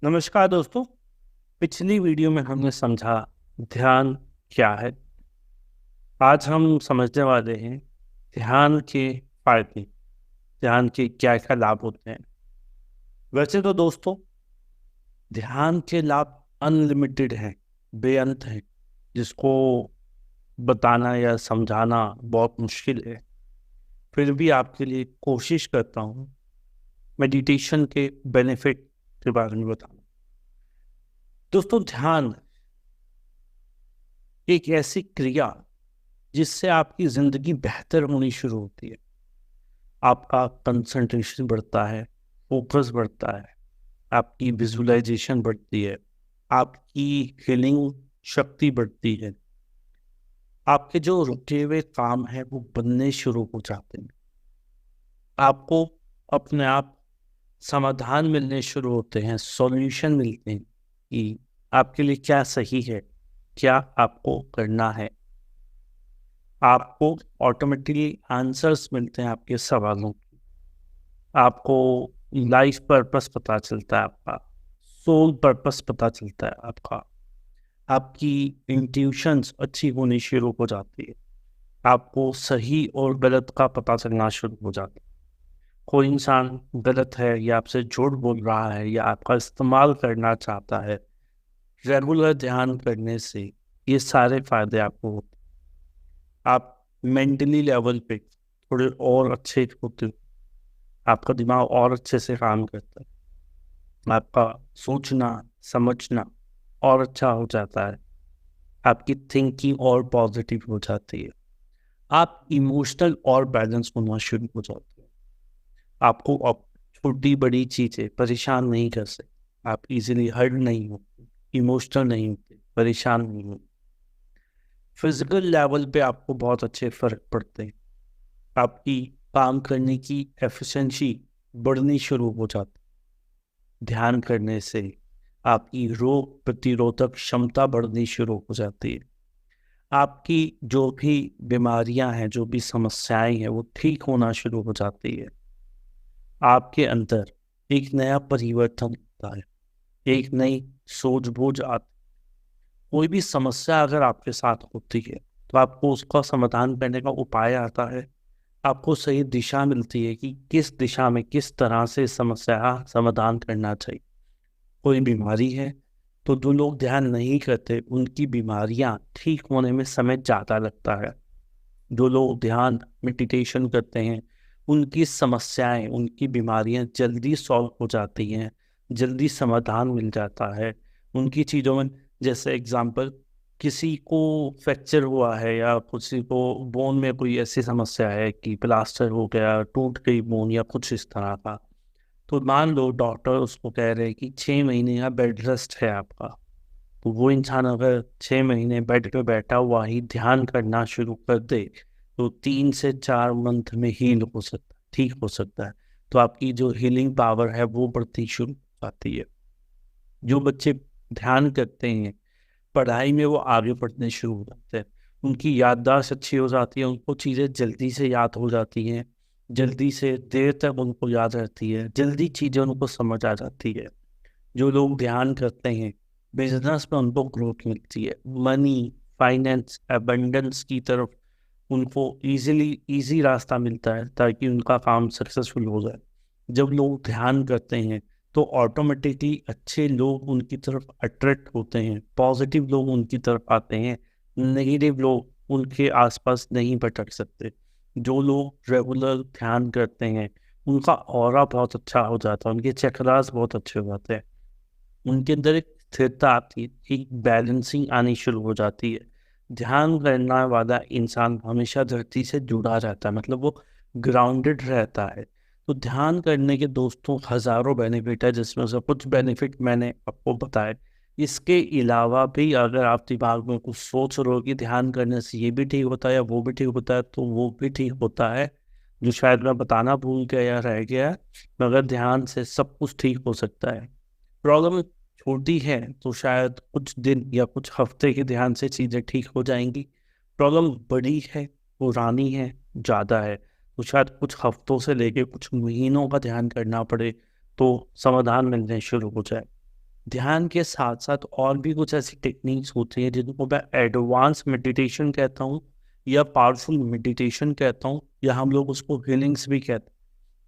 नमस्कार दोस्तों। पिछली वीडियो में हमने समझा ध्यान क्या है। आज हम समझने वाले हैं ध्यान के फायदे, ध्यान के क्या क्या लाभ होते हैं। वैसे तो दोस्तों ध्यान के लाभ अनलिमिटेड हैं, बेअंत हैं, जिसको बताना या समझाना बहुत मुश्किल है। फिर भी आपके लिए कोशिश करता हूँ मेडिटेशन के बेनिफिट के बारे में बताना। दोस्तों ध्यान एक ऐसी क्रिया जिससे आपकी जिंदगी बेहतर होनी शुरू होती है। आपका कंसंट्रेशन बढ़ता है, फोकस बढ़ता है, आपकी विजुअलाइजेशन बढ़ती है, आपकी हीलिंग शक्ति बढ़ती है, आपके जो रुके हुए काम हैं वो बनने शुरू हो जाते हैं। आपको अपने आप समाधान मिलने शुरू होते हैं, सॉल्यूशन मिलते हैं कि आपके लिए क्या सही है, क्या आपको करना है। आपको ऑटोमेटिकली आंसर्स मिलते हैं आपके सवालों। आपको लाइफ पर्पस पता चलता है, आपका सोल पर्पस पता चलता है, आपकी इंट्यूशंस अच्छी होनी शुरू हो जाती है। आपको सही और गलत का पता चलना शुरू हो जाता है। कोई इंसान गलत है या आपसे झूठ बोल रहा है या आपका इस्तेमाल करना चाहता है, रेगुलर ध्यान करने से ये सारे फायदे आपको होते हैं। आप मेंटली लेवल पे थोड़े और अच्छे होते हो, आपका दिमाग और अच्छे से काम करता है, आपका सोचना समझना और अच्छा हो जाता है, आपकी थिंकिंग और पॉजिटिव हो जाती है, आप इमोशनल और बैलेंस होना शुरू हो जाते हैं। आपको अब छोटी बड़ी चीजें परेशान नहीं कर सकती। आप इजीली हर्ट नहीं होते, इमोशनल नहीं होते, परेशान नहीं होते। फिजिकल लेवल पे आपको बहुत अच्छे फर्क पड़ते हैं। आपकी काम करने की एफिशिएंसी बढ़नी शुरू हो जाती है। ध्यान करने से आपकी रोग प्रतिरोधक क्षमता बढ़नी शुरू हो जाती है। आपकी जो भी बीमारियां हैं, जो भी समस्याएं हैं, वो ठीक होना शुरू हो जाती है। आपके अंदर एक नया परिवर्तन होता है, एक नई सूझबूझ आती। कोई भी समस्या अगर आपके साथ होती है तो आपको उसका समाधान करने का उपाय आता है। आपको सही दिशा मिलती है कि किस दिशा में किस तरह से समस्या का समाधान करना चाहिए। कोई बीमारी है तो जो लोग ध्यान नहीं करते उनकी बीमारियां ठीक होने में समय ज़्यादा लगता है। जो लोग ध्यान मेडिटेशन करते हैं उनकी समस्याएं, उनकी बीमारियां जल्दी सॉल्व हो जाती हैं, जल्दी समाधान मिल जाता है उनकी चीज़ों में। जैसे एग्जांपल, किसी को फ्रैक्चर हुआ है या किसी को बोन में कोई ऐसी समस्या है कि प्लास्टर हो गया, टूट गई बोन या कुछ इस तरह का, तो मान लो डॉक्टर उसको कह रहे हैं कि 6 महीने का बेड रेस्ट है आपका। तो वो इंसान अगर 6 महीने बेड पे बैठा हुआ ही ध्यान करना शुरू कर दे तो 3 से 4 मंथ में हील हो सकता है, ठीक हो सकता है। तो आपकी जो हीलिंग पावर है वो बढ़ती शुरू हो जाती है। जो बच्चे ध्यान करते हैं पढ़ाई में वो आगे बढ़ने शुरू हो जाते हैं। उनकी याददाश्त अच्छी हो जाती है, उनको चीज़ें जल्दी से याद हो जाती हैं, जल्दी से देर तक उनको याद रहती है, जल्दी चीज़ें उनको समझ आ जाती है। जो लोग ध्यान करते हैं बिजनेस में उनको ग्रोथ मिलती है, मनी फाइनेंस एबंडेंस की तरफ उनको इजी रास्ता मिलता है ताकि उनका काम सक्सेसफुल हो जाए। जब लोग ध्यान करते हैं तो ऑटोमेटिकली अच्छे लोग उनकी तरफ अट्रैक्ट होते हैं, पॉजिटिव लोग उनकी तरफ आते हैं, नेगेटिव लोग उनके आसपास नहीं भटक सकते। जो लोग रेगुलर ध्यान करते हैं उनका ऑरा बहुत अच्छा हो जाता है, उनके चक्रास बहुत अच्छे हो जाते हैं, उनके अंदर एक स्थिरता आती है, एक बैलेंसिंग आनी शुरू हो जाती है। ध्यान करने वाला इंसान हमेशा धरती से जुड़ा रहता है, मतलब वो ग्राउंडेड रहता है। तो ध्यान करने के दोस्तों हजारों बेनिफिट है, जिसमें से कुछ बेनिफिट मैंने आपको बताए। इसके अलावा भी अगर आप दिमाग में कुछ सोच रहे हो कि ध्यान करने से ये भी ठीक होता है या वो भी ठीक होता है, तो वो भी ठीक होता है, जो शायद मैं बताना भूल गया या रह गया। मगर ध्यान से सब कुछ ठीक हो सकता है। प्रॉब्लम छोटी है तो शायद कुछ दिन या कुछ हफ्ते के ध्यान से चीज़ें ठीक हो जाएंगी। प्रॉब्लम बड़ी है, पुरानी है, ज़्यादा है, तो शायद कुछ हफ्तों से लेके कुछ महीनों का ध्यान करना पड़े तो समाधान मिलने शुरू हो जाए। ध्यान के साथ साथ और भी कुछ ऐसी टेक्निक्स होती हैं जिनको मैं एडवांस मेडिटेशन कहता हूँ या पावरफुल मेडिटेशन कहता हूँ, या हम लोग उसको हीलिंग्स भी कहते हैं।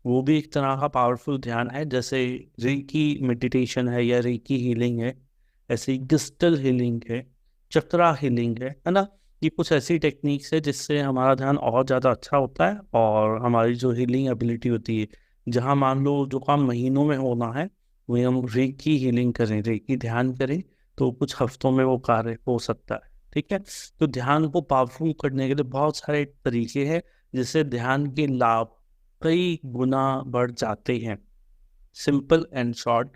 वो भी एक तरह का पावरफुल ध्यान है, जैसे रेकी मेडिटेशन है या रेकी हीलिंग है, ऐसे ही क्रिस्टल हीलिंग है, चक्रा हीलिंग है ना। ये कुछ ऐसी टेक्निक्स है जिससे हमारा ध्यान और ज़्यादा अच्छा होता है और हमारी जो हीलिंग एबिलिटी होती है, जहाँ मान लो जो काम महीनों में होना है वही हम रेकी हीलिंग करें, रेकी ध्यान करें, तो कुछ हफ्तों में वो कार्य हो सकता है। ठीक है, तो ध्यान को पावरफुल करने के लिए बहुत सारे तरीके हैं जिससे ध्यान के लाभ कई गुना बढ़ जाते हैं। सिंपल एंड शॉर्ट,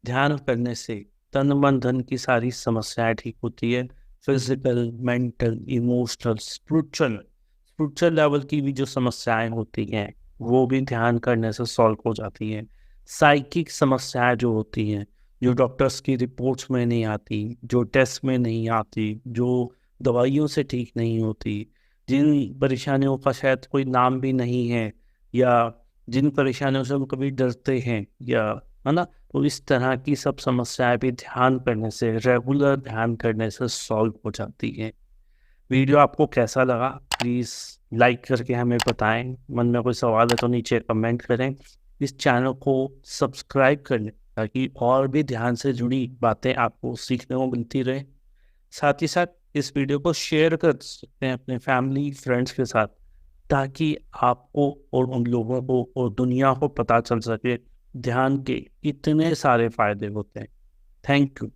ध्यान करने से तन मन धन की सारी समस्याएं ठीक होती है। Physical, mental, emotional, spiritual level की भी जो समस्याएं होती हैं वो भी ध्यान करने से सॉल्व हो जाती हैं। साइकिक समस्याएं जो होती हैं, जो डॉक्टर्स की रिपोर्ट्स में नहीं आती, जो टेस्ट में नहीं आती, जो दवाइयों से ठीक नहीं होती, जिन परेशानियों का शायद कोई नाम भी नहीं है, या जिन परेशानियों से हम कभी डरते हैं, या है ना, तो इस तरह की सब समस्याएं भी ध्यान करने से, रेगुलर ध्यान करने से सॉल्व हो जाती हैं। वीडियो आपको कैसा लगा प्लीज़ लाइक करके हमें बताएं। मन में कोई सवाल है तो नीचे कमेंट करें। इस चैनल को सब्सक्राइब कर लें ताकि और भी ध्यान से जुड़ी बातें आपको सीखने को मिलती रहे। साथ ही साथ इस वीडियो को शेयर कर सकते हैं अपने फैमिली फ्रेंड्स के साथ, ताकि आपको और उन लोगों को और दुनिया को पता चल सके ध्यान के इतने सारे फायदे होते हैं। Thank you.